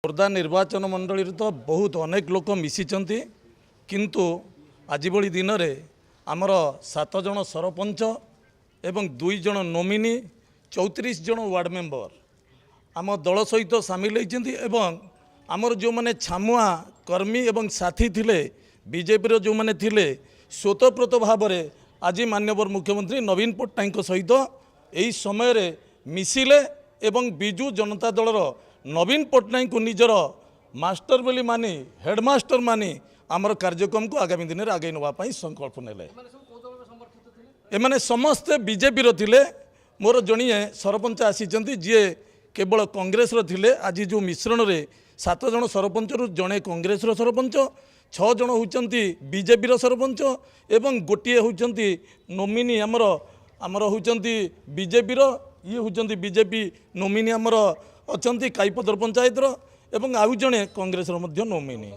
खोर्धा निर्वाचन मंडली तो बहुत अनेक लोक मिशिचंती किंतु आज भली दिन में आमर 7 जन सरपंच एवं 2 जन नोमिनी 34 जन वार्ड मेंबर आम दल सहित सामिल होती एवं आमर जो मैंने छामुआ कर्मी एवं साथी थिले बीजेपी जो मैंने थिले स्वतःप्रत भाव में आज माननीय मुख्यमंत्री नवीन पट्टनायक सहित यही समय रे मिसिले एवं बिजु जनता दलर नवीन पट्टनायक को निजर मास्टर बोली मानी हेडमास्टर मानी आमर कार्यक्रम को आगामी दिन में आगे नापी संकल्प नेले। एमाने समस्ते बीजेपी थिले। मोर जणिए सरपंच आसीचंती जी केवल कांग्रेस थिले। आज जो मिश्रण रे 7 जन सरपंच जड़े कांग्रेस सरपंच 6 जन होती बीजेपी सरपंच एवं गोटे होती नोमिनी आमर आमर होती बीजेपी ये होती बीजेपी नोमिनी आमर अच्छा काईपदर पंचायत एवं आउ जड़े कांग्रेस नोमिनी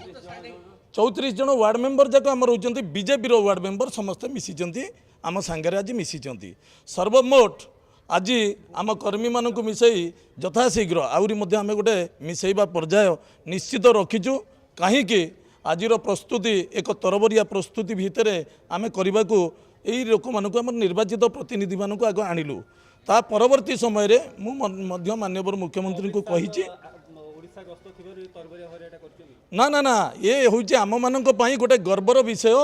34 जन वार्ड मेंबर जाक आमर होती बीजेपी वार्ड मेंबर समस्ते मिशिचंती आम सांगे आज मिशिचंती। सर्वमोट आज आम कर्मी मानक मिसई यथाशीघ्र आहरी आम गोटे मिसैबा पर्याय निश्चित रखीचु कहीं आजिर प्रस्तुति एक तरबरिया प्रस्तुति भितर आम करने को यही लोक मानक आम निर्वाचित प्रतिनिधि मानक आग आणिलु। ता परवर्ती समय रे मु माननीय मुख्यमंत्री को कही ना ना ना ये हूँ आम मान गोटे गर्वर विषय।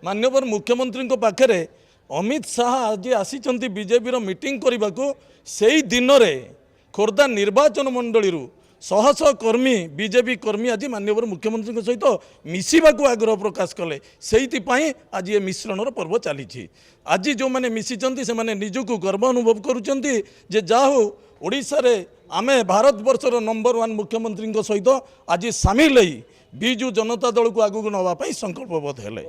माननीय मुख्यमंत्री पाखे अमित शाह आज आसी बीजेपी मीटिंग करने को से दिन में खोर्धा निर्वाचन मंडली शह शह कर्मी बीजेपी कर्मी आज माननीय मुख्यमंत्री सहित मिसिबा को आग्रह प्रकाश कले से आज ये मिश्रण पर्व चली। आज जो मैंने मिशिचंती से माने निजको गर्व अनुभव करुचंती जे जाहो ओडिशा रे आमे भारत वर्षर नंबर 1 मुख्यमंत्री सहित आज सामिल बिजु जनता दल को आगू नापी संकल्पबद्ध हेले।